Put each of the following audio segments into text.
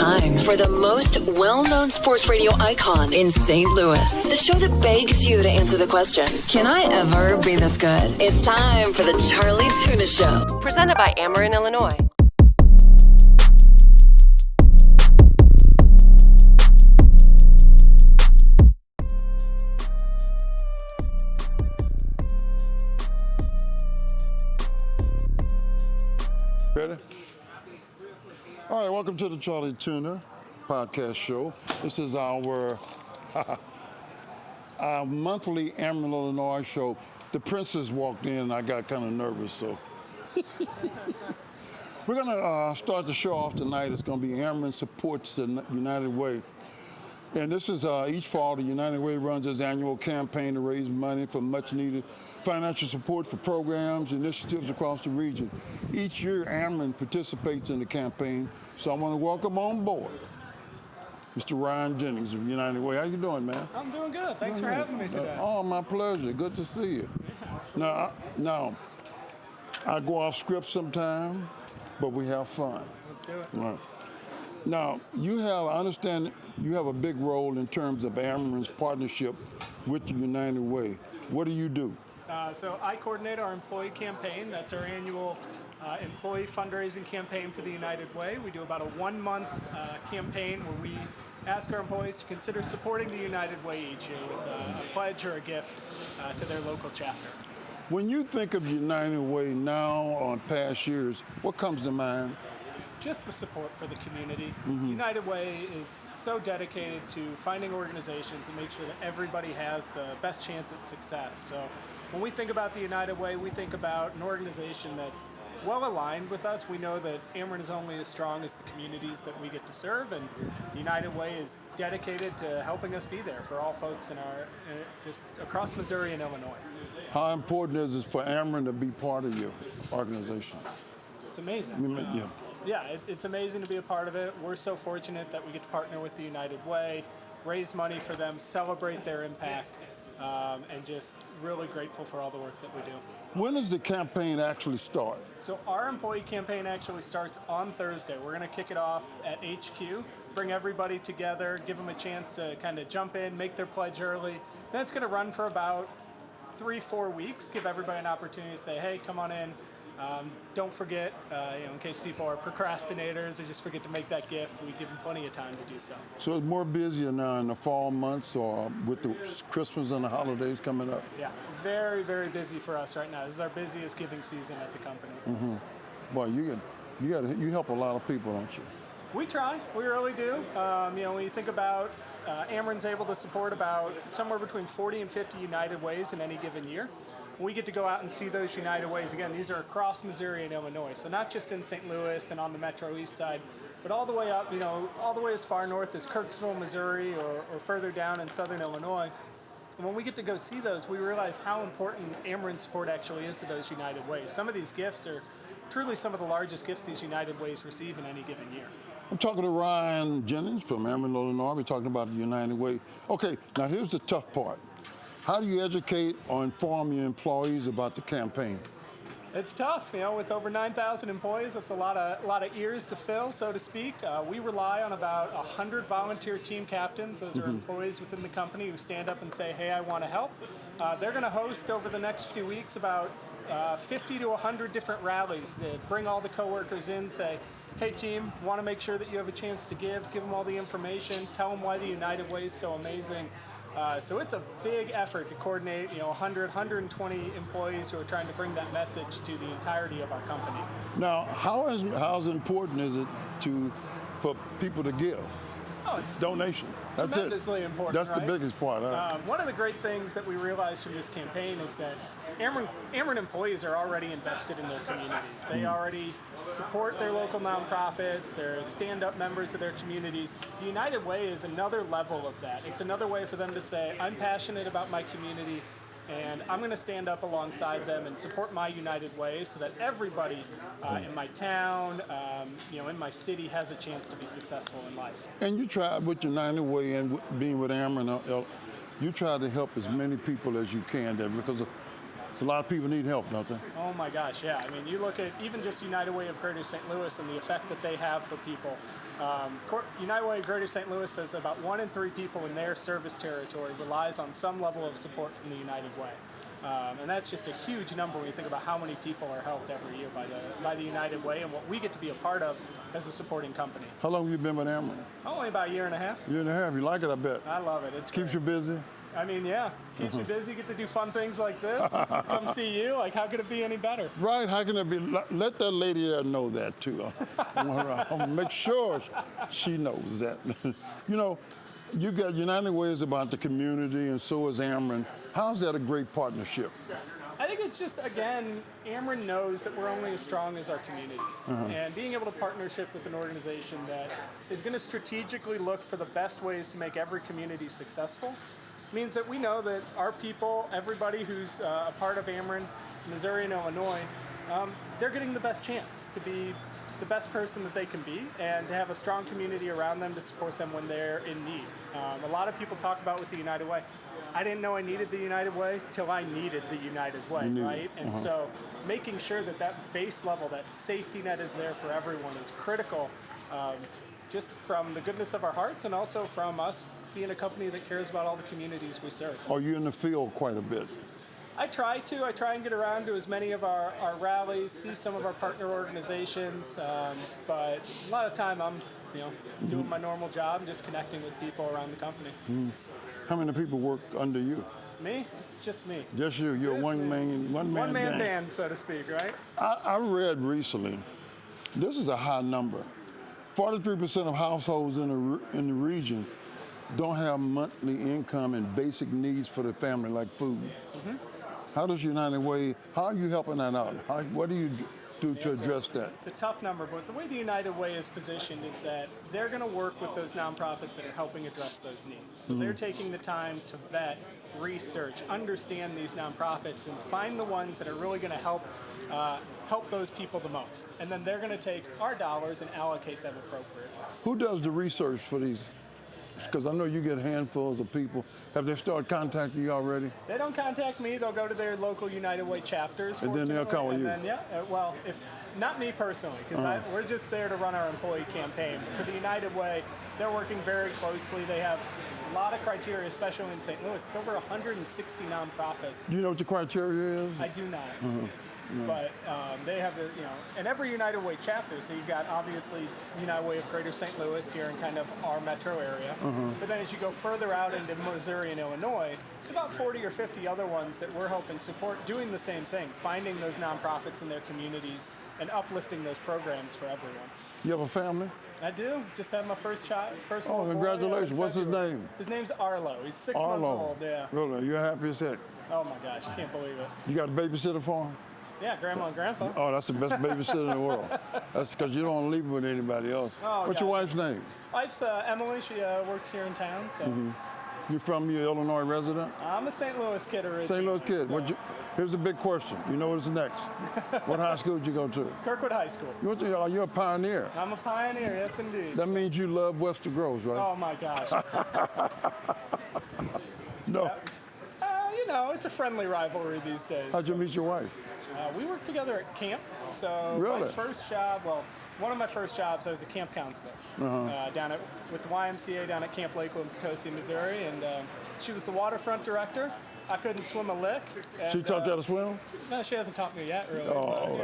time for the most well-known sports radio icon in St. Louis. The show that begs you to answer the question, can I ever be this good? It's time for the Charlie Tuna Show. Presented by Ameren Illinois. Ready? All right, welcome to the Charlie Tuna podcast show. This is our monthly Ameren Illinois show. The princess walked in and I got kind of nervous, so. We're going to start the show off tonight. It's going to be Ameren Supports the United Way. And this is each fall, the United Way runs its annual campaign to raise money for much-needed financial support for programs, initiatives across the region. Each year, Ameren participates in the campaign, so I want to welcome on board Mr. Ryan Jennings of United Way. How you doing, man? I'm doing good. Thanks for having me today. Oh, my pleasure. Good to see you. Now, I go off script sometime, but we have fun. Let's do it. Right. Now, I understand you have a big role in terms of Ameren's partnership with the United Way. What do you do? So I coordinate our employee campaign. That's our annual employee fundraising campaign for the United Way. We do about a 1-month campaign where we ask our employees to consider supporting the United Way each year with a pledge or a gift to their local chapter. When you think of United Way now or in past years, what comes to mind? Just the support for the community. Mm-hmm. United Way is so dedicated to finding organizations and make sure that everybody has the best chance at success. So when we think about the United Way, we think about an organization that's well aligned with us. We know that Ameren is only as strong as the communities that we get to serve, and United Way is dedicated to helping us be there for all folks in our just across Missouri and Illinois. How important is it for Ameren to be part of your organization? It's amazing. Yeah, it's amazing to be a part of it. We're so fortunate that we get to partner with the United Way, raise money for them, celebrate their impact, and just really grateful for all the work that we do. When does the campaign actually start? So our employee campaign actually starts on Thursday. We're going to kick it off at HQ, bring everybody together, give them a chance to kind of jump in, make their pledge early. Then it's going to run for about 3-4 weeks, give everybody an opportunity to say, hey, come on in. Don't forget, in case people are procrastinators or just forget to make that gift, we give them plenty of time to do so. So it's more busier now in the fall months or with the Christmas and the holidays coming up? Yeah, very, very busy for us right now. This is our busiest giving season at the company. Mm-hmm. Boy, you help a lot of people, don't you? We try. We really do. When you think about Ameren's able to support about somewhere between 40 and 50 United Ways in any given year. We get to go out and see those United Ways. Again, these are across Missouri and Illinois, so not just in St. Louis and on the Metro East side, but all the way up, all the way as far north as Kirksville, Missouri, or further down in southern Illinois. And when we get to go see those, we realize how important Ameren support actually is to those United Ways. Some of these gifts are truly some of the largest gifts these United Ways receive in any given year. I'm talking to Ryan Jennings from Ameren Illinois. We're talking about the United Way. Okay, now here's the tough part. How do you educate or inform your employees about the campaign? It's tough, with over 9,000 employees, that's a lot of ears to fill, so to speak. We rely on about 100 volunteer team captains. Those are employees within the company who stand up and say, hey, I want to help. They're going to host over the next few weeks about 50 to 100 different rallies that bring all the coworkers in, say, hey team, want to make sure that you have a chance to give them all the information, tell them why the United Way is so amazing. So it's a big effort to coordinate, 100, 120 employees who are trying to bring that message to the entirety of our company. Now, how important is it for people to give? Oh, it's donation. That's tremendously important. That's right? the biggest part. One of the great things that we realized from this campaign is that Ameren employees are already invested in their communities. They already support their local nonprofits. They're stand-up members of their communities. The United Way is another level of that. It's another way for them to say, I'm passionate about my community, and I'm going to stand up alongside them and support my United Way so that everybody in my town, in my city has a chance to be successful in life. And you try with United Way and being with Ameren, you try to help as many people as you can there because So a lot of people need help, don't they? Oh my gosh, yeah. I mean, you look at even just United Way of Greater St. Louis and the effect that they have for people. United Way of Greater St. Louis says that about 1 in 3 people in their service territory relies on some level of support from the United Way. And that's just a huge number when you think about how many people are helped every year by the United Way and what we get to be a part of as a supporting company. How long have you been with Ameren? Only about a year and a half. Year and a half. You like it, I bet. I love it. It's Keeps great. you busy? I mean, yeah. Keeps you busy. Get to do fun things like this. Come see you. Like, how could it be any better? Right. How can it be? Let that lady there know that, too. I'll make sure she knows that. You know, you got United Way is about the community, and so is Ameren. How's that a great partnership? I think it's just, again, Ameren knows that we're only as strong as our communities. And being able to partnership with an organization that is going to strategically look for the best ways to make every community successful means that we know that our people, everybody who's a part of Ameren, Missouri and Illinois, they're getting the best chance to be the best person that they can be and to have a strong community around them to support them when they're in need. A lot of people talk about with the United Way. I didn't know I needed the United Way till I needed the United Way, right? And so making sure that that base level, that safety net is there for everyone is critical, just from the goodness of our hearts and also from us being a company that cares about all the communities we serve. Are you in the field quite a bit? I try to. I try and get around to as many of our rallies, see some of our partner organizations, but a lot of time I'm doing my normal job and just connecting with people around the company. How many people work under you? Me? It's just me. Just you. You're Just one me. man One-man band, so to speak, right? I read recently, this is a high number, 43% of households in the region don't have monthly income and basic needs for their family, like food. How does United Way, how are you helping that out? What do you do to address that? It's a tough number, but the way the United Way is positioned is that they're going to work with those nonprofits that are helping address those needs. So they're taking the time to vet, research, understand these nonprofits, and find the ones that are really going to help those people the most. And then they're going to take our dollars and allocate them appropriately. Who does the research for these? Because I know you get handfuls of people. Have they started contacting you already? They don't contact me. They'll go to their local United Way chapters. And then they'll call you. Then, well, if not me personally, because we're just there to run our employee campaign. But for the United Way, they're working very closely. They have a lot of criteria, especially in St. Louis. It's over 160 nonprofits. Do you know what the criteria is? I do not. But they have and every United Way chapter, so you've got obviously United Way of Greater St. Louis here in kind of our metro area. But then as you go further out into Missouri and Illinois, it's about 40 or 50 other ones that we're helping support doing the same thing, finding those nonprofits in their communities and uplifting those programs for everyone. You have a family? I do. Just had my first child. Oh, congratulations. What's his name? His name's Arlo. He's 6 months old, yeah. Really? You're happy as heck? Oh my gosh, I can't believe it. You got a babysitter for him? Yeah, grandma and grandpa. Oh, that's the best babysitter in the world. That's because you don't leave it with anybody else. Oh, What's your wife's name? Wife's Emily. She works here in town. So. You from your Illinois resident? I'm a St. Louis kid originally. St. Louis kid. So. Here's a big question. You know what's next? What high school did you go to? Kirkwood High School. You're a pioneer. I'm a pioneer, yes indeed. That means you love Western Groves, right? Oh my gosh. No. It's a friendly rivalry these days. How'd you meet your wife? We worked together at camp. So really? My first job, one of my first jobs, I was a camp counselor with the YMCA down at Camp Lakeland, Potosi, Missouri, and she was the waterfront director. I couldn't swim a lick. And, she taught you how to swim? No, she hasn't taught me yet, really. Oh,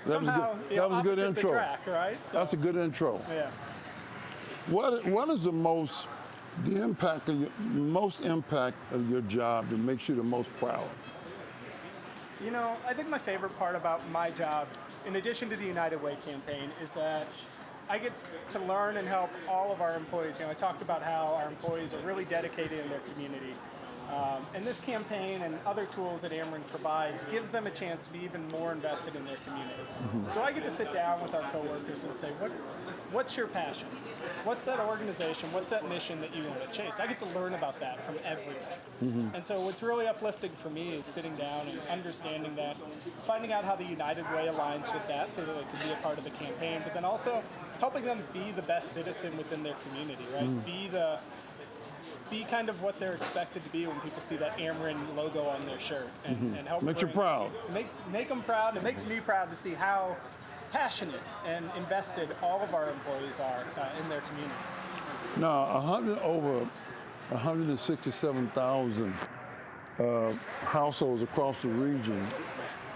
but, that was a good intro. Attract, right? So, that's a good intro. Yeah. What is the most impact of your job that makes you the most proud? I think my favorite part about my job, in addition to the United Way campaign, is that I get to learn and help all of our employees. I talked about how our employees are really dedicated in their community. And this campaign and other tools that Ameren provides gives them a chance to be even more invested in their community. So I get to sit down with our coworkers and say, what's your passion? What's that organization? What's that mission that you want to chase? I get to learn about that from everyone. And so what's really uplifting for me is sitting down and understanding that, finding out how the United Way aligns with that so that they can be a part of the campaign, but then also helping them be the best citizen within their community, right? be kind of what they're expected to be when people see that Ameren logo on their shirt, and help Makes you proud. Make them proud. It makes me proud to see how passionate and invested all of our employees are in their communities. Now, over 167,000 households across the region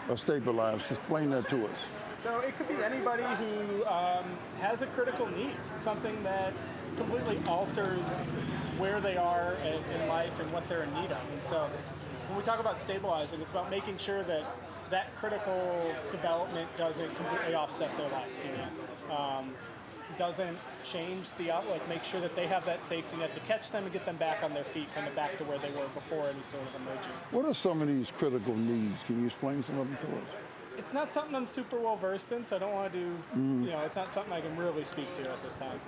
are stabilized. Explain that to us. So it could be anybody who has a critical need, something that completely alters where they are in life and what they're in need of. And so when we talk about stabilizing, it's about making sure that that critical development doesn't completely offset their life, doesn't change the outlook, make sure that they have that safety net to catch them and get them back on their feet, kind of back to where they were before any sort of emerging. What are some of these critical needs? Can you explain some of them to us? It's not something I'm super well versed in, so I don't want to do, it's not something I can really speak to at this time.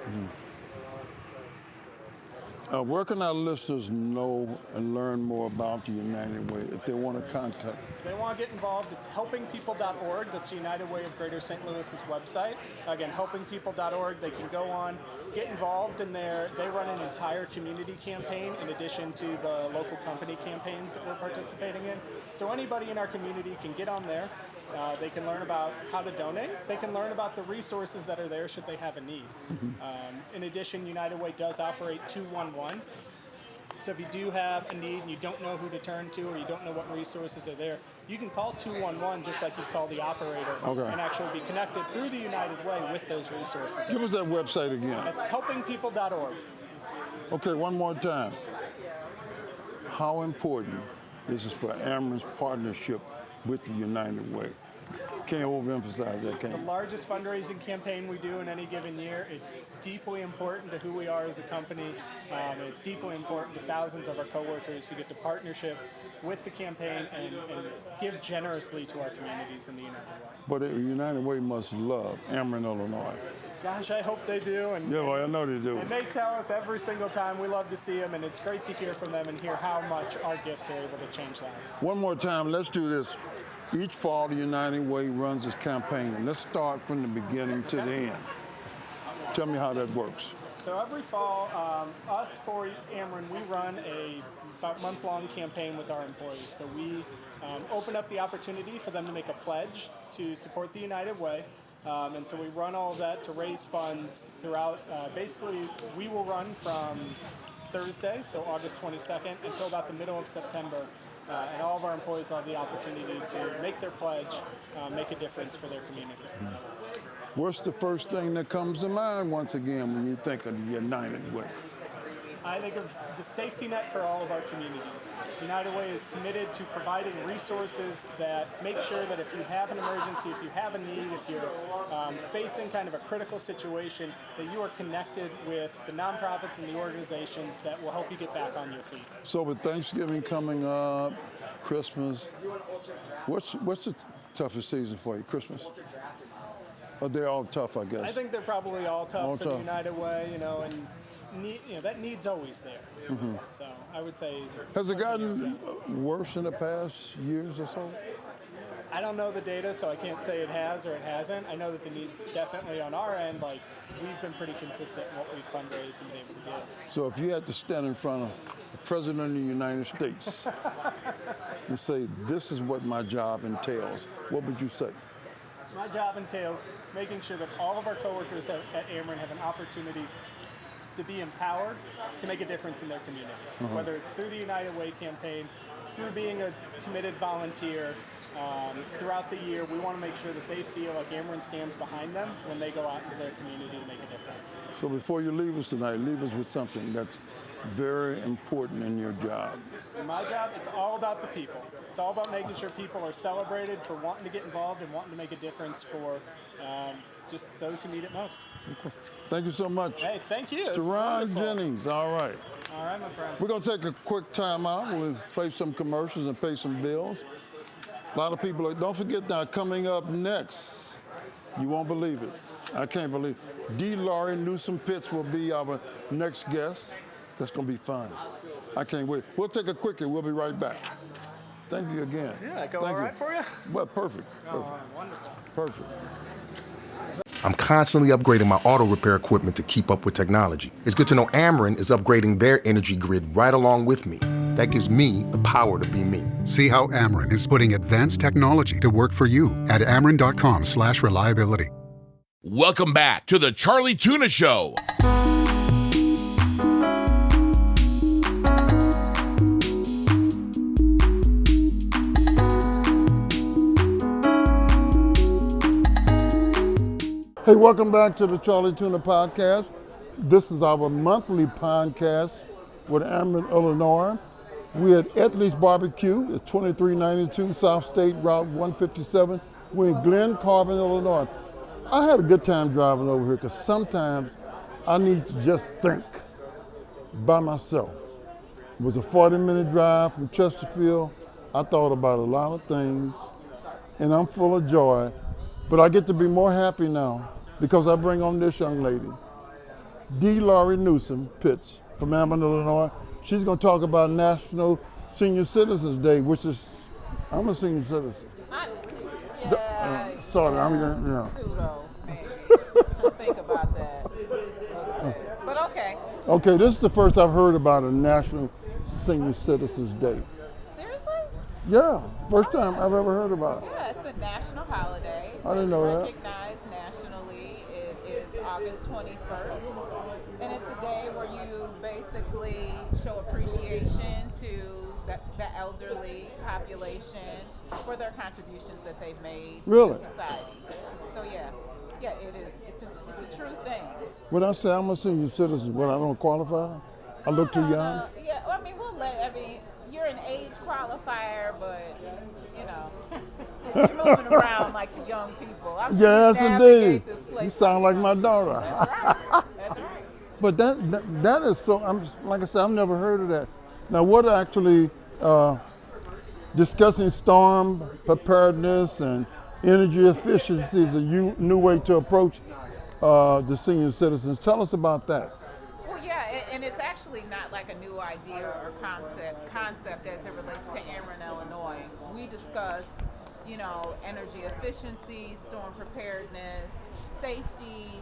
Where can our listeners know and learn more about the United Way if they want to contact? If they want to get involved, it's helpingpeople.org. That's the United Way of Greater St. Louis's website. Again, helpingpeople.org. They can go on, get involved in there. They run an entire community campaign in addition to the local company campaigns that we're participating in. So anybody in our community can get on there. They can learn about how to donate. They can learn about the resources that are there should they have a need. In addition, United Way does operate 211. So if you do have a need and you don't know who to turn to or you don't know what resources are there, you can call 211 just like you'd call the operator and actually be connected through the United Way with those resources. Give us that website again. It's helpingpeople.org. Okay, one more time. How important is this for Ameren's partnership with the United Way? Can't overemphasize that, can The you? largest fundraising campaign we do in any given year. It's deeply important to who we are as a company. It's deeply important to thousands of our coworkers who get to partnership with the campaign and give generously to our communities in the United Way. But the United Way must love Ameren, Illinois. Gosh, I hope they do. And, Yeah, well, I know they do. And they tell us every single time. We love to see them, and it's great to hear from them and hear how much our gifts are able to change lives. One more time, let's do this. Each fall, the United Way runs its campaign. Let's start from the beginning to the end. Tell me how that works. So every fall, us for Ameren, we run a about month-long campaign with our employees. So we open up the opportunity for them to make a pledge to support the United Way. And so we run all of that to raise funds throughout. Basically, we will run from Thursday, so August 22nd, until about the middle of September. And all of our employees will have the opportunity to make their pledge, make a difference for their community. What's the first thing that comes to mind once again when you think of the United Way? I think of the safety net for all of our communities. United Way is committed to providing resources that make sure that if you have an emergency, if you have a need, if you're facing kind of a critical situation, that you are connected with the nonprofits and the organizations that will help you get back on your feet. So with Thanksgiving coming up, Christmas, what's the toughest season for you? Christmas? Oh, they're all tough, I guess. I think they're probably all tough for the United Way, and that need's always there. So I would say. Has it gotten worse in the past years or so? I don't know the data, so I can't say it has or it hasn't. I know that the needs definitely on our end, we've been pretty consistent in what we've fundraised and been able to give. So if you had to stand in front of the President of the United States and say, this is what my job entails, what would you say? My job entails making sure that all of our coworkers at Ameren have an opportunity to be empowered to make a difference in their community, whether it's through the United Way campaign, through being a committed volunteer. Throughout the year, we want to make sure that they feel like Ameren stands behind them when they go out into their community to make a difference. So before you leave us tonight, leave us with something that's very important in your job. In my job, it's all about the people. It's all about making sure people are celebrated for wanting to get involved and wanting to make a difference for just those who need it most. Okay. Thank you so much. Hey, thank you. Ron Jennings, all right. All right, my friend. We're going to take a quick time out. We'll play some commercials and pay some bills. A lot of people, don't forget now, coming up next, you won't believe it. I can't believe it. D. Laurie Newsome-Pitts will be our next guest. That's going to be fun. I can't wait. We'll take a quickie. We'll be right back. Thank you again. Yeah, go all right for you? Well, perfect. All right, wonderful. Perfect. I'm constantly upgrading my auto repair equipment to keep up with technology. It's good to know Ameren is upgrading their energy grid right along with me. That gives me the power to be me. See how Ameren is putting advanced technology to work for you at ameren.com/reliability. Welcome back to the Charlie Tuna Show. Hey, welcome back to the Charlie Tuna Podcast. This is our monthly podcast with Ameren Illinois. We're at Edley's Barbecue at 2392 South State Route 157. We're in Glen Carbon, Illinois. I had a good time driving over here because sometimes I need to just think by myself. It was a 40-minute drive from Chesterfield. I thought about a lot of things, and I'm full of joy. But I get to be more happy now because I bring on this young lady, Newsome-Pitts from Ameren, Illinois. She's going to talk about National Senior Citizens Day, which is, I'm a senior citizen. Sorry, I'm going to, Pseudo. Think about that. But okay. Okay, this is the first I've heard about a National Senior Citizens Day. Seriously? Yeah, first time I've ever heard about it. Yeah, it's a national holiday. I didn't know that. It's recognized nationally. It is August 21st. And it's a day where you basically show appreciation to the elderly population for their contributions that they've made Really? to society. So yeah, it is. It's a true thing. When I say I'm a senior citizen, I don't qualify? I look too young? Yeah, I mean, you're an age qualifier, but, you're moving around like the young people. Yes, indeed. You sound like my daughter. That's right. But that is so, like I said, I've never heard of that. Now, what actually, discussing storm preparedness and energy efficiency is a new way to approach the senior citizens. Tell us about that. Well, yeah, and it's actually not like a new idea or concept as it relates to Ameren, Illinois. We discuss, energy efficiency, storm preparedness, safety,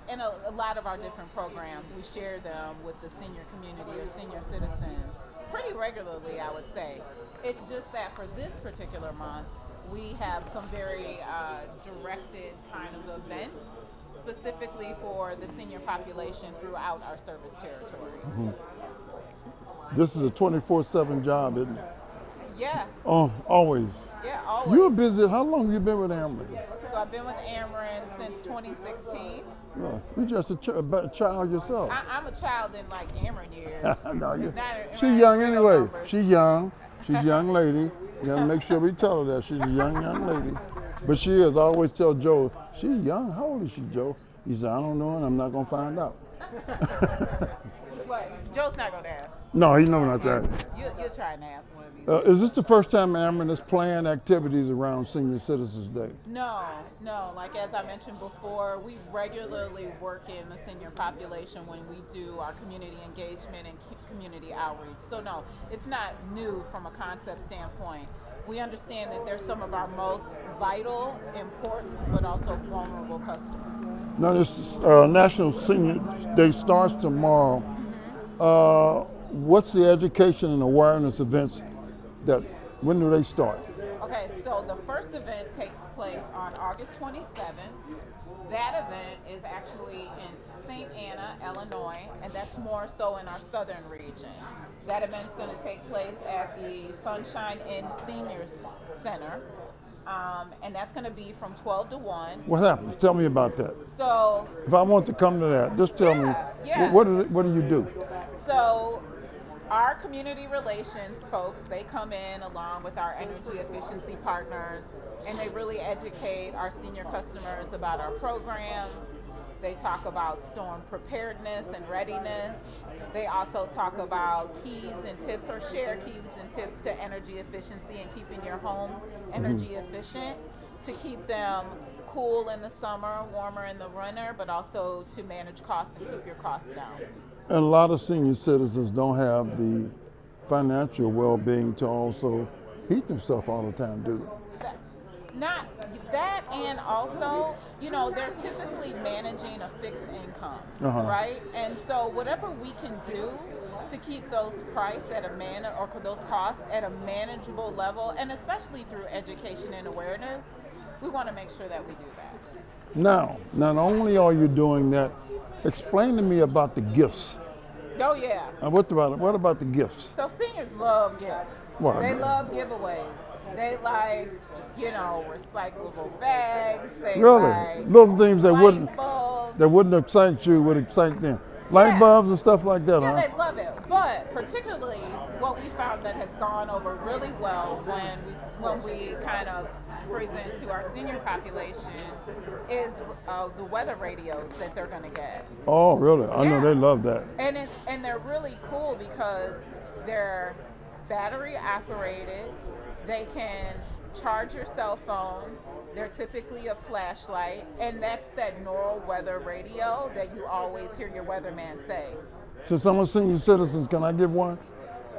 and a lot of our different programs. We share them with the senior community or senior citizens pretty regularly, I would say. It's just that for this particular month, we have some very directed kind of events specifically for the senior population throughout our service territory. Mm-hmm. This is a 24/7 job, isn't it? Yeah. Oh, always. Yeah, always. You're busy. How long have you been with Ameren? So I've been with Ameren since 2016. Yeah, you're just a child yourself. I'm a child in like Ameren years. No, she's young anyway. She's young. She's a young lady. You gotta make sure we tell her that she's a young lady. But she is. I always tell Joe, she's young. How old is she, Joe? He said, I don't know, and I'm not gonna find out. What? Joe's not gonna ask. No, he's never not that. You'll try and ask one of these. Is this the first time Ameren is planning activities around Senior Citizens Day? No. Like as I mentioned before, we regularly work in the senior population when we do our community engagement and community outreach. So no, it's not new from a concept standpoint. We understand that they're some of our most vital, important, but also vulnerable customers. Now this National Senior Day starts tomorrow. What's the education and awareness events when do they start? Okay, so the first event takes place on August 27th. That event is actually in St. Anna, Illinois, and that's more so in our southern region. That event's going to take place at the Sunshine Inn Seniors Center, and that's going to be from 12 to 1. What happens? Tell me about that. So, if I want to come to that, just tell me, what do you do? So, our community relations folks, they come in along with our energy efficiency partners, and they really educate our senior customers about our programs. They talk about storm preparedness and readiness. They also talk about keys and tips, or share keys and tips to energy efficiency and keeping your homes energy efficient, to keep them cool in the summer, warmer in the winter, but also to manage costs and keep your costs down. And a lot of senior citizens don't have the financial well-being to also heat themselves all the time, do they? Not that, and also, they're typically managing a fixed income, right? And so whatever we can do to keep those those costs at a manageable level, and especially through education and awareness, we want to make sure that we do that. Now, not only are you doing that, explain to me about the gifts. Oh yeah. What about the gifts? So seniors love gifts. What? They love giveaways. They like, recyclable bags. They Really? like Little things that bulbs. wouldn't excite you would excite them. Light bulbs and stuff like that, Yeah, huh? they love it. But particularly what we found that has gone over really well when we kind of present to our senior population is the weather radios that they're going to get. Oh, really? I know Yeah. they love that. And they're really cool because they're battery operated. They can charge your cell phone. They're typically a flashlight, and that's that neural weather radio that you always hear your weatherman say. So some senior citizens, can I get one?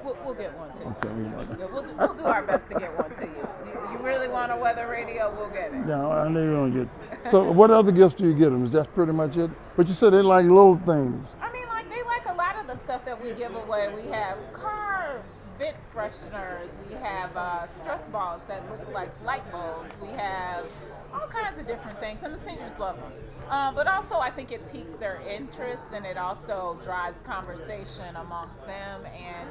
We'll get one too. Okay. Yeah, we'll do our best to get one to you. You really want a weather radio? We'll get it. Yeah, I know you don't get. So what other gifts do you get them? Is that pretty much it? But you said they like little things. I mean, they like a lot of the stuff that we give away. We have car vent fresheners. We have stress balls that look like light bulbs. We have all kinds of different things, and the seniors love them. But also, I think it piques their interest, and it also drives conversation amongst them and,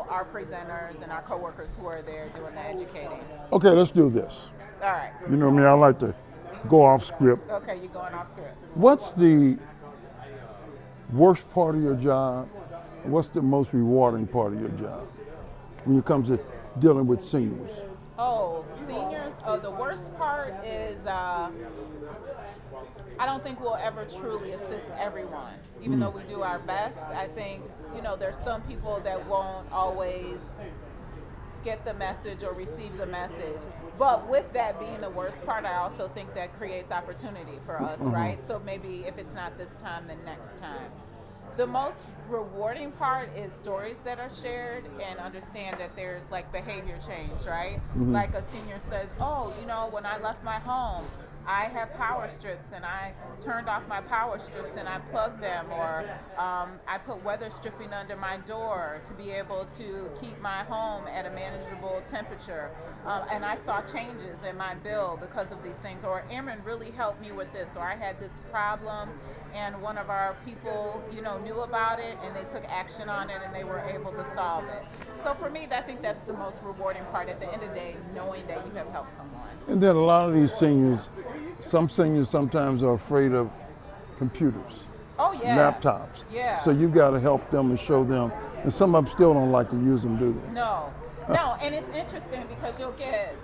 our presenters and our coworkers who are there doing the educating. Okay, let's do this. All right. You know me, I like to go off script. Okay, you're going off script. What's the worst part of your job? What's the most rewarding part of your job when it comes to dealing with seniors? Oh, seniors. Oh, the worst part is I don't think we'll ever truly assist everyone, even though we do our best. I think, there's some people that won't always get the message or receive the message. But with that being the worst part, I also think that creates opportunity for us, right? So maybe if it's not this time, then next time. The most rewarding part is stories that are shared and understand that there's behavior change, right? Like a senior says, when I left my home, I have power strips and I turned off my power strips and I plugged them, or I put weather stripping under my door to be able to keep my home at a manageable temperature. And I saw changes in my bill because of these things, or Ameren really helped me with this, or I had this problem and one of our people, knew about it and they took action on it and they were able to solve it. So for me, I think that's the most rewarding part at the end of the day, knowing that you have helped someone. And then a lot of these seniors, some seniors sometimes are afraid of computers. Oh yeah. Laptops. Yeah. So you got to help them and show them. And some of them still don't like to use them, do they? No, and it's interesting because you'll get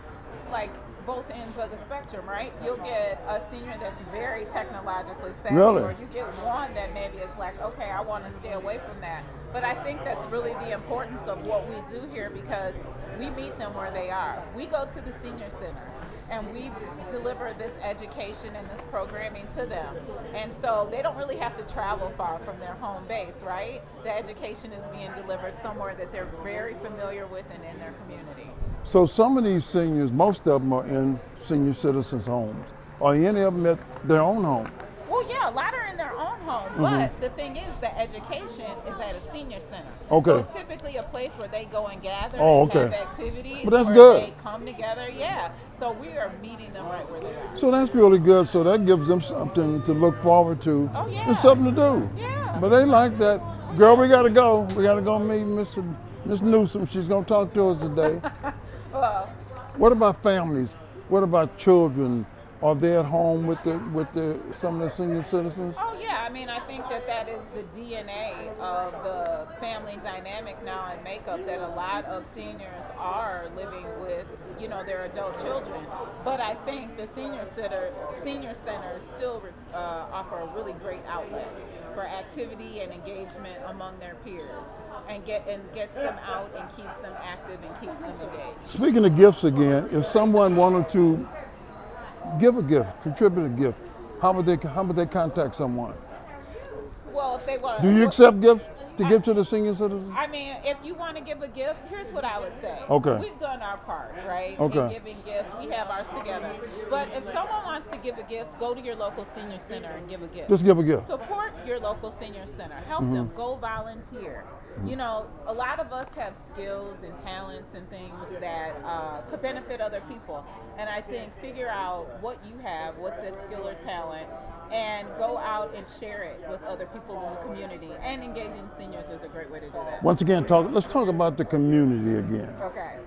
both ends of the spectrum, right? You'll get a senior that's very technologically savvy, Really? or you get one that maybe is like, okay, I want to stay away from that. But I think that's really the importance of what we do here, because we meet them where they are. We go to the senior center and we deliver this education and this programming to them. And so they don't really have to travel far from their home base, right? The education is being delivered somewhere that they're very familiar with and in their community. So some of these seniors, most of them are in senior citizens' homes. Are any of them at their own home? Well, yeah, a lot are in their own home, but the thing is, the education is at a senior center. Okay. So it's typically a place where they go and gather Oh, and okay. have activities. But that's where good. They come together, yeah. So we are meeting them right where they are. So that's really good. So that gives them something to look forward to. Oh, yeah. And something to do. Yeah. But they like that. Girl, we got to go. We got to go meet Miss Newsome. She's going to talk to us today. Well, What about families? What about children? Are they at home with some of the senior citizens? oh yeah, I mean, I think that is the DNA of the family dynamic now and makeup, that a lot of seniors are living with, their adult children. But I think the senior centers still offer a really great outlet for activity and engagement among their peers, and gets them out and keeps them active and keeps them engaged. Speaking of gifts again, if someone wanted to give a gift, contribute a gift, how would they contact someone? Well, if they want, Do you accept gifts? to give to the senior citizens? I mean, if you want to give a gift, here's what I would say. Okay. We've done our part, right? Okay. In giving gifts, we have ours together. But if someone wants to give a gift, go to your local senior center and give a gift. Just give a gift. Support your local senior center. Help them. Go volunteer. You know, a lot of us have skills and talents and things that could benefit other people. And I think figure out what you have, what's that skill or talent, and go out and share it with other people in the community. And engaging seniors is a great way to do that. Once again, let's talk about the community again. Okay.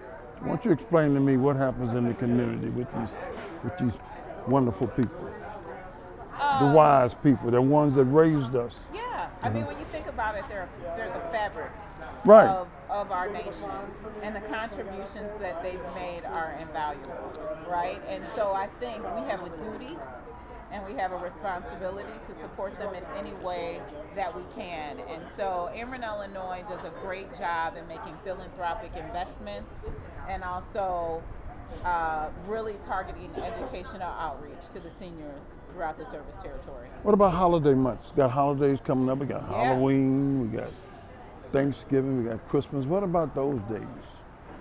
Why don't you explain to me what happens in the community with these wonderful people? The wise people, the ones that raised us. Yeah, I mean, when you think about it, they're the fabric Right. of our nation, and the contributions that they've made are invaluable, right? And so I think we have a duty and we have a responsibility to support them in any way that we can. And so Ameren Illinois does a great job in making philanthropic investments and also really targeting educational outreach to the seniors throughout the service territory. What about holiday months? Got holidays coming up. We got Halloween, we got Thanksgiving, we got Christmas. What about those days?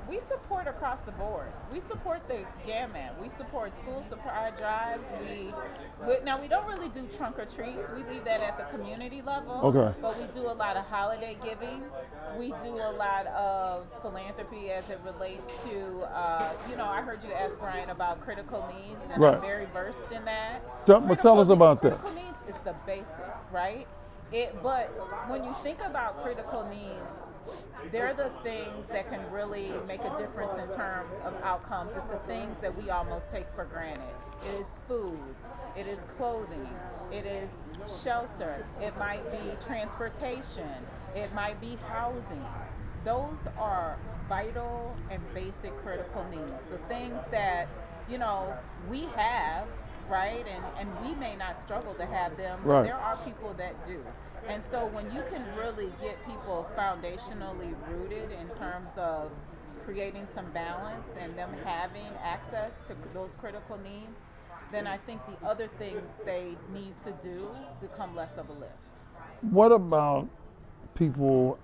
We support across the board. We support the gamut. We support school supply drives. Now we don't really do trunk or treats. We leave that at the community level. Okay. But we do a lot of holiday giving. We do a lot of philanthropy as it relates to, I heard you ask Ryan about critical needs, and Right. I'm very versed in that. Tell us about that. Critical needs is the basics, right? But when you think about critical needs, they're the things that can really make a difference in terms of outcomes. It's the things that we almost take for granted. It is food, it is clothing, it is shelter, it might be transportation, it might be housing. Those are vital and basic critical needs. The things that, we have, right? And we may not struggle to have them, but Right. there are people that do. And so when you can really get people foundationally rooted in terms of creating some balance and them having access to those critical needs, then I think the other things they need to do become less of a lift. What about people,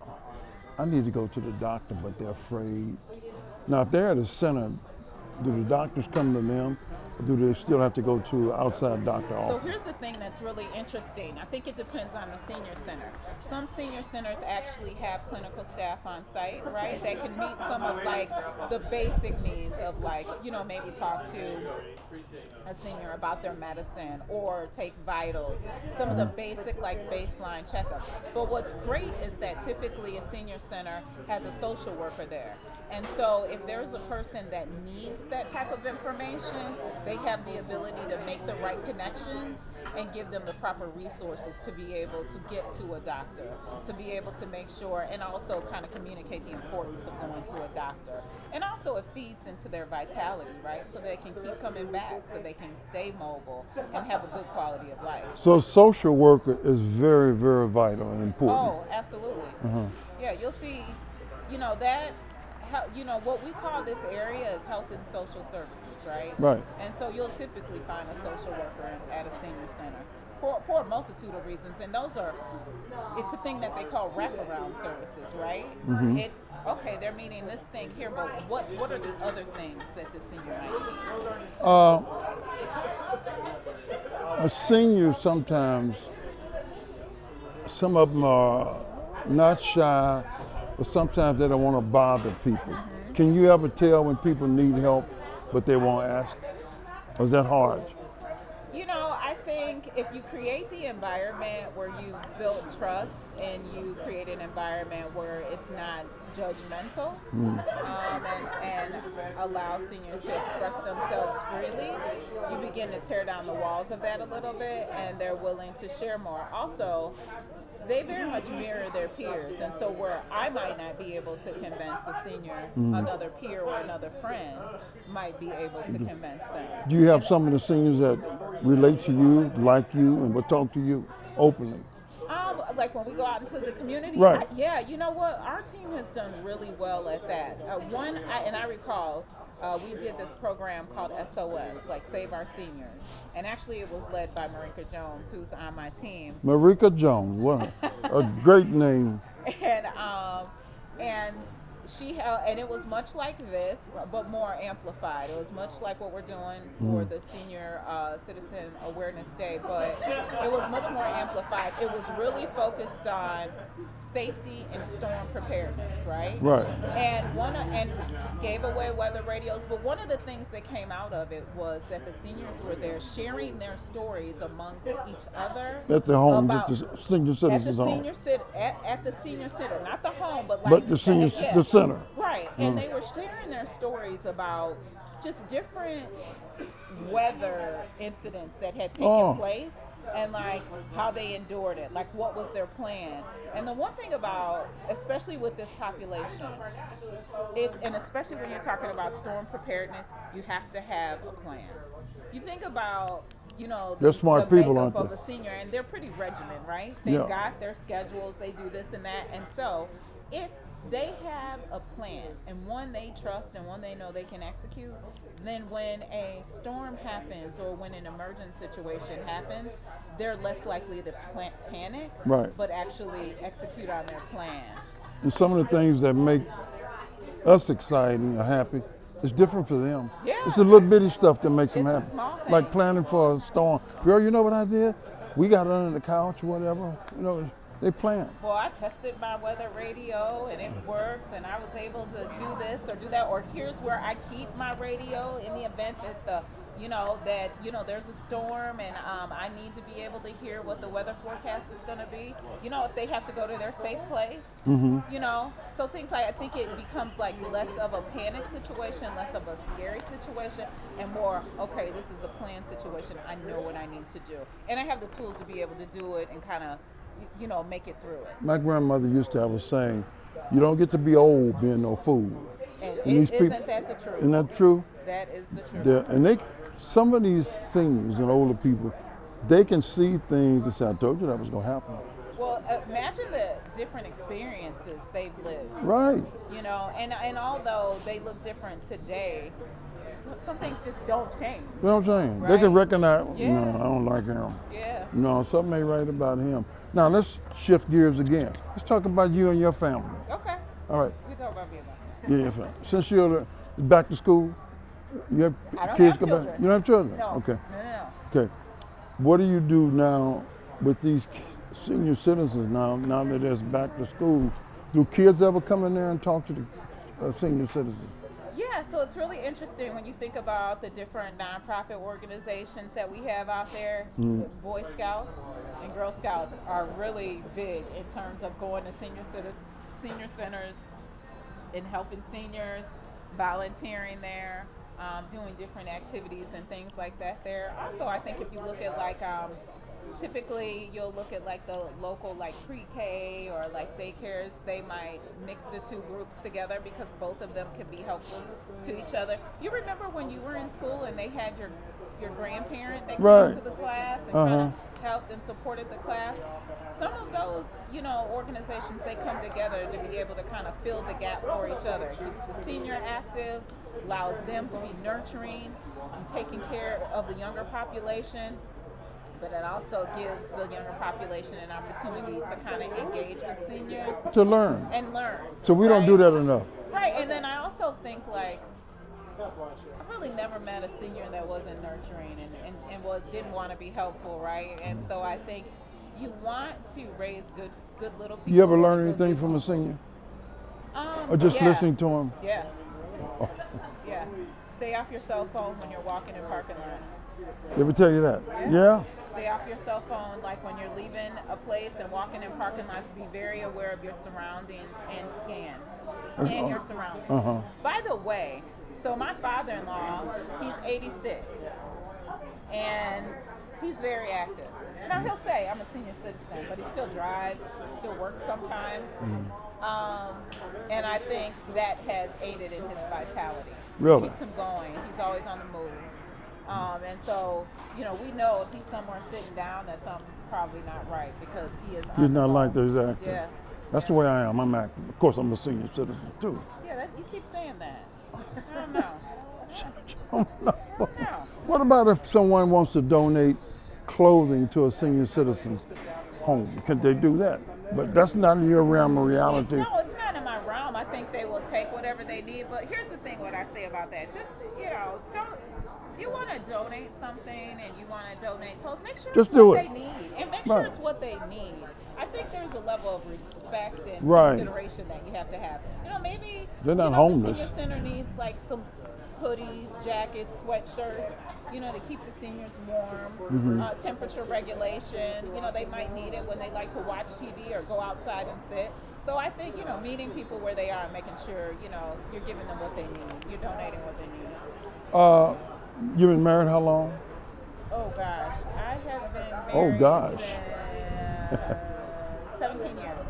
I need to go to the doctor, but they're afraid. Now, if they're at a center, do the doctors come to them? Or do they still have to go to an outside doctor So office? here's the thing that's really interesting. I think it depends on the senior center. Some senior centers actually have clinical staff on site, right? That can meet some of the basic needs of maybe talk to a senior about their medicine or take vitals, some of the basic baseline checkups. But what's great is that typically a senior center has a social worker there. And so if there's a person that needs that type of information, they have the ability to make the right connections and give them the proper resources to be able to get to a doctor, to be able to make sure, and also kind of communicate the importance of going to a doctor. And also it feeds into their vitality, right? So they can keep coming back, so they can stay mobile and have a good quality of life. So social worker is very, very vital and important. Oh, absolutely. Yeah, you'll see, what we call this area is health and social services, right? Right. And so you'll typically find a social worker at a senior center for a multitude of reasons. And it's a thing that they call wraparound services, right? It's, okay, they're meeting this thing here, but what are the other things that the senior might need? A senior sometimes, some of them are not shy, but sometimes they don't want to bother people. Can you ever tell when people need help, but they won't ask? Or is that hard? I think if you create the environment where you build trust and you create an environment where it's not judgmental and allow seniors to express themselves freely, you begin to tear down the walls of that a little bit, and they're willing to share more. Also, they very much mirror their peers, and so where I might not be able to convince a senior, another peer or another friend might be able to convince them. Do you have some of the seniors that relate to you, like you, and will talk to you openly? Like when we go out into the community? Right. You know what? Our team has done really well at that. I recall, we did this program called SOS, like Save Our Seniors. And actually it was led by Marika Jones, who's on my team. Marika Jones, wow, a great name. she held, and it was much like this, but more amplified. It was much like what we're doing for the Senior Citizen Awareness Day, but it was much more amplified. It was really focused on safety and storm preparedness, right? Right. And gave away weather radios, but one of the things that came out of it was that the seniors were there sharing their stories amongst each other. At the home, about- at the senior citizens home. At the senior center, not the home, but like But the senior, the center. Right, and they were sharing their stories about just different weather incidents that had taken place and like how they endured it, like what was their plan. And the one thing about, especially with this population, and especially when you're talking about storm preparedness, you have to have a plan. You think about, They're smart people, makeup aren't of they? a senior, and they're pretty regimented, right? They've Yeah. got their schedules, they do this and that, and so if they have a plan and one they trust and one they know they can execute, then when a storm happens or when an emergent situation happens, they're less likely to panic, Right. but actually execute on their plan. And some of the things that make us exciting or happy is different for them. Yeah. It's the little bitty stuff that makes them It's a happy. small thing. Like planning for a storm. Girl, you know what I did? We got under the couch or whatever. They plan. Well, I tested my weather radio and it works, and I was able to do this or do that, or here's where I keep my radio in the event that there's a storm and I need to be able to hear what the weather forecast is going to be. If they have to go to their safe place. So things like, I think it becomes like less of a panic situation, less of a scary situation, and more, okay, this is a planned situation. I know what I need to do, and I have the tools to be able to do it and kind of make it through it. My grandmother used to have a saying, you don't get to be old being no fool. And these isn't people- that the truth? Isn't that true? That is the truth. And some of these seniors and older people, they can see things and say, I told you that was going to happen. Well, imagine the different experiences they've lived. Right. And although they look different today, some things just don't change. You know what I'm saying? Right. They can recognize, Yeah. no, I don't like him. Yeah. No, something ain't right about him. Now, let's shift gears again. Let's talk about you and your family. Okay. All right. We can talk about Vietnam. Yeah, your family. Since you're back to school, your I don't kids have go children. back? You don't have children? No. Okay. No. Okay. What do you do now with these senior citizens now that it's back to school? Do kids ever come in there and talk to the senior citizens? Yeah, so it's really interesting when you think about the different nonprofit organizations that we have out there. Boy Scouts and Girl Scouts are really big in terms of going to senior centers and helping seniors, volunteering there, doing different activities and things like that there. Also, I think if you look at like typically you'll look at like the local like pre-K or like daycares, they might mix the two groups together because both of them can be helpful to each other. You remember when you were in school and they had your grandparent that came to the class and kind of helped and supported the class? Some of those, organizations, they come together to be able to kind of fill the gap for each other. It keeps the senior active, allows them to be nurturing and taking care of the younger population. But it also gives the younger population an opportunity to kind of engage with seniors. To learn. And learn. So we don't do that enough. Right, and then I also think like, I've really never met a senior that wasn't nurturing and didn't want to be helpful, right? And so I think you want to raise good little people. You ever learn anything from a senior? Or just listening to them? Yeah. Yeah. Stay off your cell phone when you're walking in parking lots. They ever tell you that? Yeah? Stay off your cell phone, like when you're leaving a place and walking in parking lots, be very aware of your surroundings and scan your surroundings. By the way, so my father-in-law, he's 86, and he's very active. Now he'll say, I'm a senior citizen, but he still drives, still works sometimes, and I think that has aided in his vitality. Really? It keeps him going. He's always on the move. And so, we know if he's somewhere sitting down that something's probably not right because he is. He's not like this active. Yeah. That's the way I am. I'm active. Of course, I'm a senior citizen too. Yeah, you keep saying that. I don't know. No. What about if someone wants to donate clothing to a senior citizen's home? Can they do that? But that's not in your realm of reality. No, it's not in my realm. I think they will take whatever they need. But here's the thing, what I say about that. Just, don't. If you want to donate something and you want to donate clothes, make sure Just it's what do it. they need. And make sure it's what they need. I think there's a level of respect and Right. consideration that you have to have. Maybe They're not the homeless. senior center needs like some hoodies, jackets, sweatshirts, to keep the seniors warm, temperature regulation. They might need it when they like to watch TV or go outside and sit. So I think, meeting people where they are and making sure, you're giving them what they need. You're donating what they need. You've been married how long? Oh, gosh. I have been married Oh, gosh. since 17 years.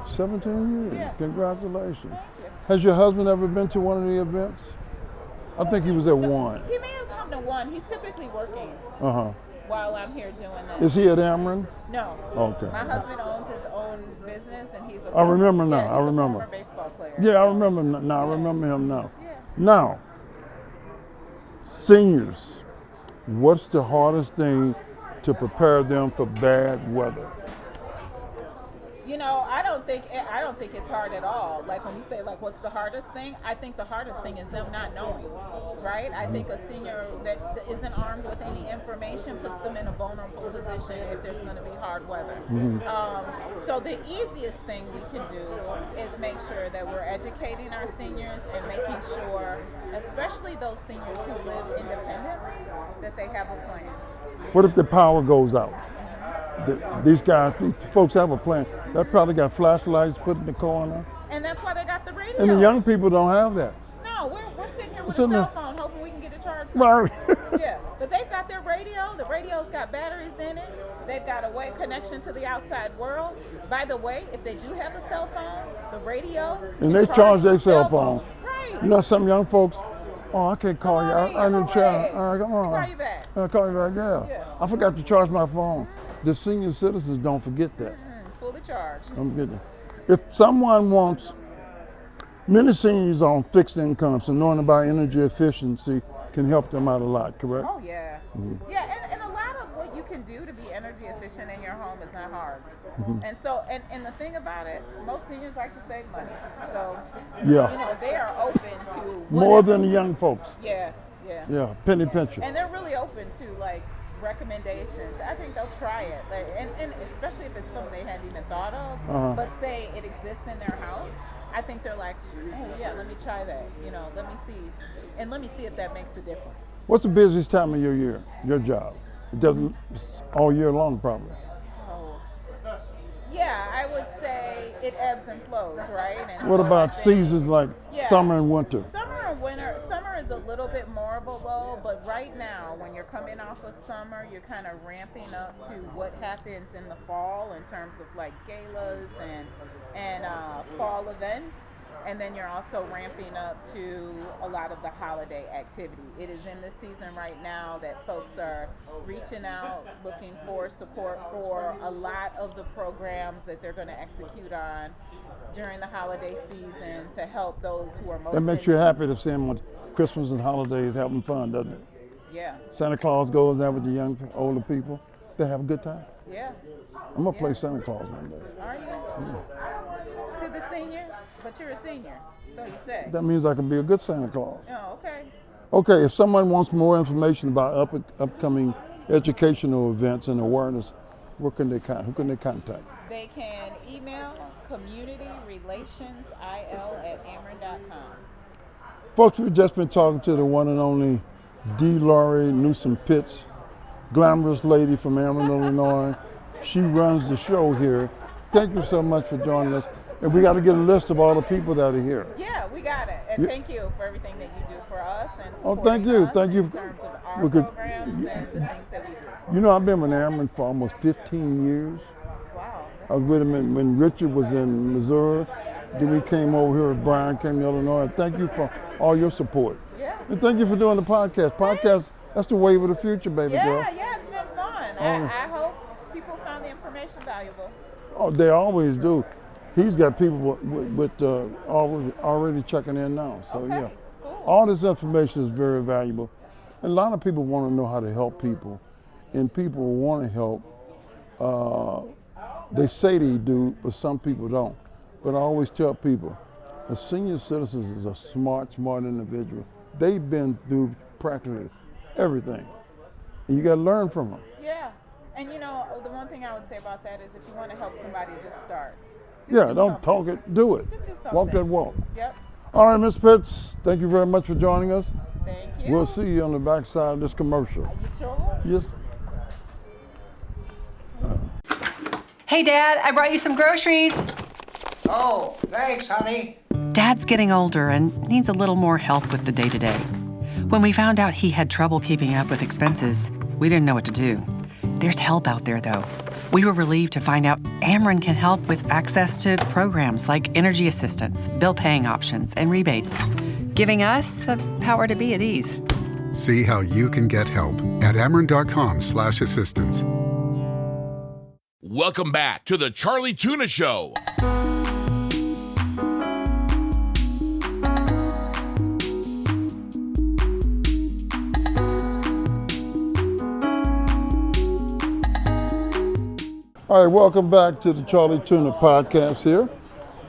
17 years. Yeah. Congratulations. Thank you. Has your husband ever been to one of the events? I think he was at one. He may have come to one. He's typically working while I'm here doing this. Is he at Ameren? No. Okay. My husband owns his own business, and he's a I remember now. yeah, he's I remember. a former baseball player. Yeah, I remember him now. I remember him now. Yeah. Now, seniors, what's the hardest thing to prepare them for bad weather? I don't think it's hard at all. Like when you say what's the hardest thing? I think the hardest thing is them not knowing, right? I think a senior that isn't armed with any information puts them in a vulnerable position if there's going to be hard weather. So the easiest thing we can do is make sure that we're educating our seniors and making sure, especially those seniors who live independently, that they have a plan. What if the power goes out? These folks have a plan. They probably got flashlights put in the corner. And that's why they got the radio. And the young people don't have that. No, we're sitting here with a cell phone hoping we can get it charged. Right. Yeah, but they've got their radio. The radio's got batteries in it. They've got a way connection to the outside world. By the way, if they do have a cell phone, the radio And they charge their cell phone. Right. Some young folks, I can't call you. I didn't charge. Come on. Call you back. I'll call you back, yeah. I forgot to charge my phone. The senior citizens don't forget that. Fully charged. I'm getting. If someone wants, many seniors on fixed incomes, so knowing about energy efficiency can help them out a lot, correct? Oh, yeah. Yeah, and a lot of what you can do to be energy efficient in your home is not hard. And so, and the thing about it, most seniors like to save money. So, they are open to more than the young folks. Yeah. Yeah, penny pincher. And they're really open to recommendations. I think they'll try it, and especially if it's something they hadn't even thought of. But say it exists in their house, I think they're like, oh yeah, let me try that. Let me see if that makes a difference. What's the busiest time of your year? Your job? It doesn't. It's all year long, probably. Yeah, I would say it ebbs and flows, right? And what so about seasons like summer and winter? Summer and winter. Summer is a little bit more of a lull, but right now, when you're coming off of summer, you're kind of ramping up to what happens in the fall in terms of galas and fall events. And then you're also ramping up to a lot of the holiday activity. It is in this season right now that folks are reaching out, looking for support for a lot of the programs that they're going to execute on during the holiday season to help those who are most. That makes you happy to see them with Christmas and holidays having fun, doesn't it? Yeah. Santa Claus goes there with the older people. They have a good time. Yeah. I'm going to play Santa Claus one day. Are you? To the seniors? But you're a senior, so you say. That means I can be a good Santa Claus. Oh, okay. Okay, if someone wants more information about upcoming educational events and awareness, who can they contact? They can email communityrelationsil@ameren.com. Folks, we've just been talking to the one and only D. Laurie Newsome-Pitts, glamorous lady from Ameren, Illinois. She runs the show here. Thank you so much for joining us. And we got to get a list of all the people that are here. Yeah, we got it. And thank you for everything that you do for us and thank you. Thank you in terms of our programs and the things that we do. I've been with Ameren for almost 15 years. Wow. I was with him when Richard was in Missouri. Then we came over here, Brian came to Illinois. Thank you for all your support. Yeah. And thank you for doing the podcast. Podcast, that's the wave of the future, baby girl. Yeah, it's been fun. I hope people found the information valuable. Oh, they always do. He's got people with already checking in now. So okay, cool. All this information is very valuable. And a lot of people want to know how to help people, and people want to help. They say they do, but some people don't. But I always tell people, A senior citizen is a smart individual. They've been through practically everything. And you got to learn from them. Yeah. And you know, the one thing I would say about that is if you want to help somebody, just start. Don't talk it, do it. Just do something. Walk that walk. Yep. All right, Ms. Pitts, thank you very much for joining us. Thank you. We'll see you on the backside of this commercial. You sure will? Yes. Hey, Dad, I brought you some groceries. Oh, thanks, honey. Dad's getting older and needs a little more help with the day-to-day. When we found out he had trouble keeping up with expenses, we didn't know what to do. There's help out there, though. We were relieved to find out Ameren can help with access to programs like energy assistance, bill paying options, and rebates, giving us the power to be at ease. See how you can get help at Ameren.com/assistance. Welcome back to the Charlie Tuna Show. All right, welcome back to the Charlie Tuna podcast here.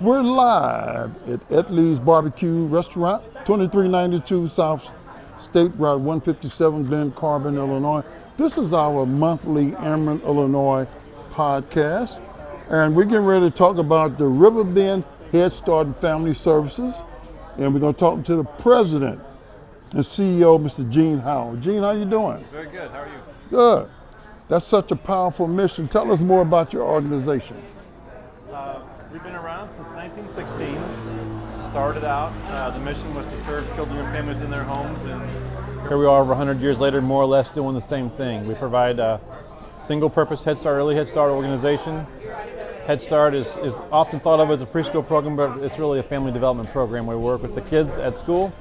We're live at Edley's Barbecue Restaurant, 2392 South State Route 157, Glen Carbon, Illinois. This is our monthly Ameren Illinois podcast, and we're getting ready to talk about the Riverbend Head Start and Family Services, and we're going to talk to the president and CEO, Mr. Gene Howell. Gene, how you doing? Very good. How are you? Good. That's such a powerful mission. Tell us more about your organization. We've been around since 1916. Started out, the mission was to serve children and families in their homes, and here we are over 100 years later, more or less doing the same thing. We provide a single-purpose Head Start, early Head Start organization. Head Start is often thought of as a preschool program, but it's really a family development program. We work with the kids at school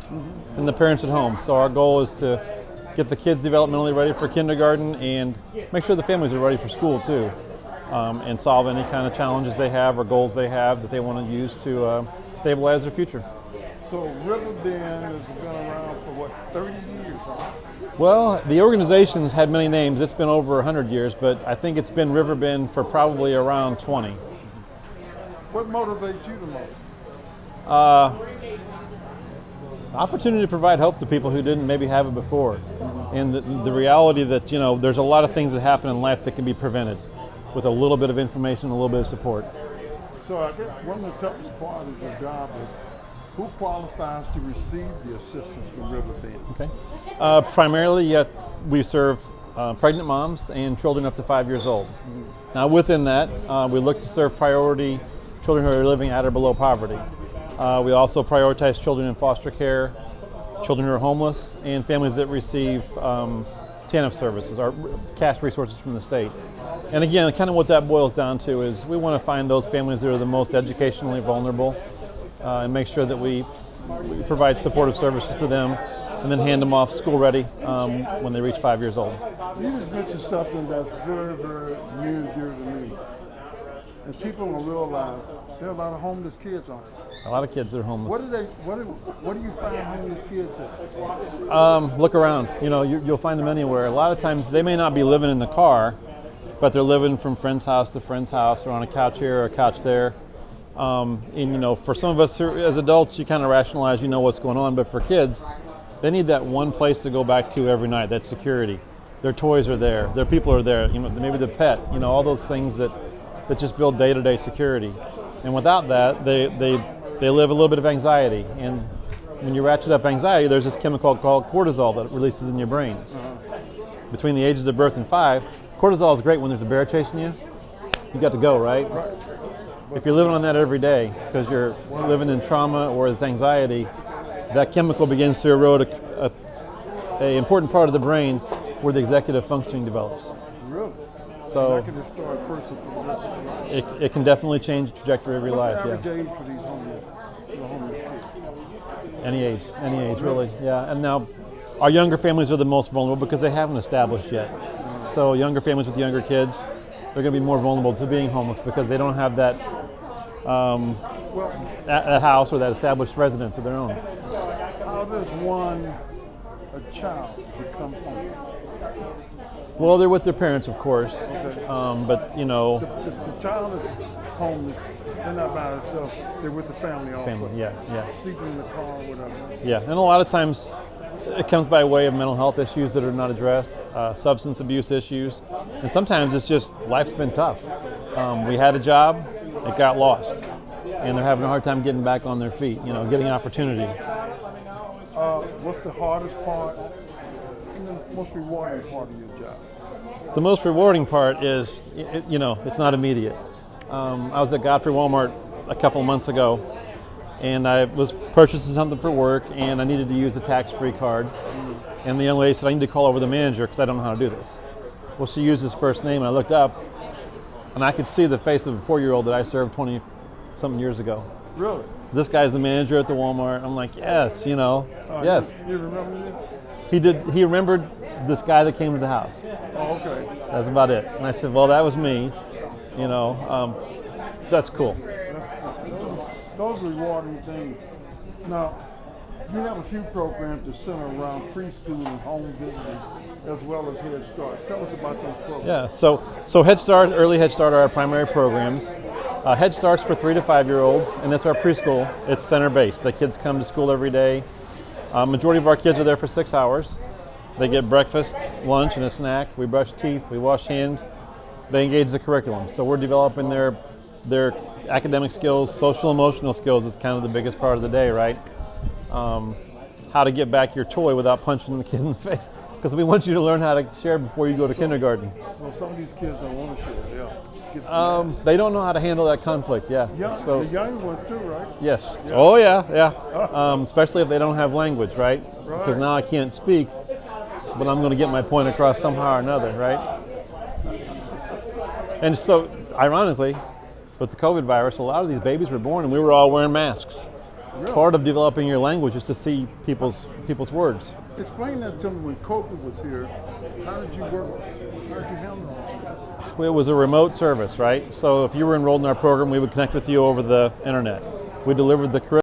and the parents at home. So our goal is to get the kids developmentally ready for kindergarten and make sure the families are ready for school too, and solve any kind of challenges they have or goals they have that they want to use to stabilize their future. So Riverbend has been around for what, 30 years? Huh? Well, the organization's had many names. It's been over 100 years, but I think it's been Riverbend for probably around 20. What motivates you the most? Opportunity to provide hope to people who didn't maybe have it before. And the reality that, you know, there's a lot of things that happen in life that can be prevented with a little bit of information, a little bit of support. So I guess one of the toughest parts of your job is who qualifies to receive the assistance from Riverbend? Okay. Primarily, we serve pregnant moms and children up to 5 years old. Now within that, we look to serve priority children who are living at or below poverty. We also prioritize children in foster care, children who are homeless, and families that receive TANF services, or cash resources from the state. And again, kind of what that boils down to is we want to find those families that are the most educationally vulnerable and make sure that we provide supportive services to them and then hand them off school ready when they reach 5 years old. You just mentioned something that's very, very near and dear to me. And people don't realize there are a lot of homeless kids on there. A lot of kids that are homeless. What do you find homeless kids at? Look around. You know, you'll find them anywhere. A lot of times they may not be living in the car, but they're living from friend's house to friend's house, or on a couch here or a couch there. And you know, for some of us as adults, you kind of rationalize, you know what's going on, but for kids, they need that one place to go back to every night. That security. Their toys are there. Their people are there. You know, maybe the pet. You know, all those things that just build day-to-day security. And without that, they live a little bit of anxiety. And when you ratchet up anxiety, there's this chemical called cortisol that releases in your brain. Between the ages of birth and 5, cortisol is great when there's a bear chasing you. You got to go, right? If you're living on that every day because you're living in trauma or this anxiety, that chemical begins to erode a important part of the brain where the executive functioning develops. Really? So that can destroy a person for the rest of their life. It can definitely change the trajectory of your life. What's the average age for these homeless kids? Any age, really. Yeah. And now, our younger families are the most vulnerable because they haven't established yet. So younger families with younger kids, they're going to be more vulnerable to being homeless because they don't have that a house or that established residence of their own. How does a child become homeless? Well, they're with their parents, of course. Okay. But, you know. If the child is homeless, they're not by themselves. They're with the family also. Family, yeah. Sleeping in the car, whatever. Yeah, and a lot of times it comes by way of mental health issues that are not addressed, substance abuse issues, and sometimes it's just life's been tough. We had a job, it got lost, and they're having a hard time getting back on their feet, you know, getting opportunity. What's the hardest part and the most rewarding part of your job? The most rewarding part is, you know, it's not immediate. I was at Godfrey Walmart a couple of months ago, and I was purchasing something for work, and I needed to use a tax-free card. And the young lady said, I need to call over the manager because I don't know how to do this. Well, she used his first name, and I looked up, and I could see the face of a 4-year-old that I served 20-something years ago. Really? This guy's the manager at the Walmart. I'm like, yes, you know, yes. You remember me? He did. He remembered this guy that came to the house. Oh, okay. That's about it. And I said, well, that was me. You know, that's cool. Those are rewarding things. Now, you have a few programs that center around preschool and home visiting, as well as Head Start. Tell us about those programs. Yeah, so Head Start, Early Head Start are our primary programs. Head Start's for 3 to 5-year-olds, and that's our preschool. It's center-based. The kids come to school every day. Majority of our kids are there for 6 hours. They get breakfast, lunch, and a snack. We brush teeth, we wash hands. They engage the curriculum. So we're developing their academic skills, social emotional skills is kind of the biggest part of the day, right? How to get back your toy without punching the kid in the face. Because we want you to learn how to share before you go to kindergarten. So some of these kids don't want to share, they don't know how to handle that conflict, yeah. The young ones too, right? Yes. Yeah. Oh, yeah. Especially if they don't have language, right? Because now I can't speak, but I'm going to get my point across somehow or another, right? And so, ironically, with the COVID virus, a lot of these babies were born and we were all wearing masks. Really? Part of developing your language is to see people's words. Explain that to me. When COVID was here, how did you work? How did you handle all this? It was a remote service, right? So if you were enrolled in our program, we would connect with you over the internet. We delivered the curriculum.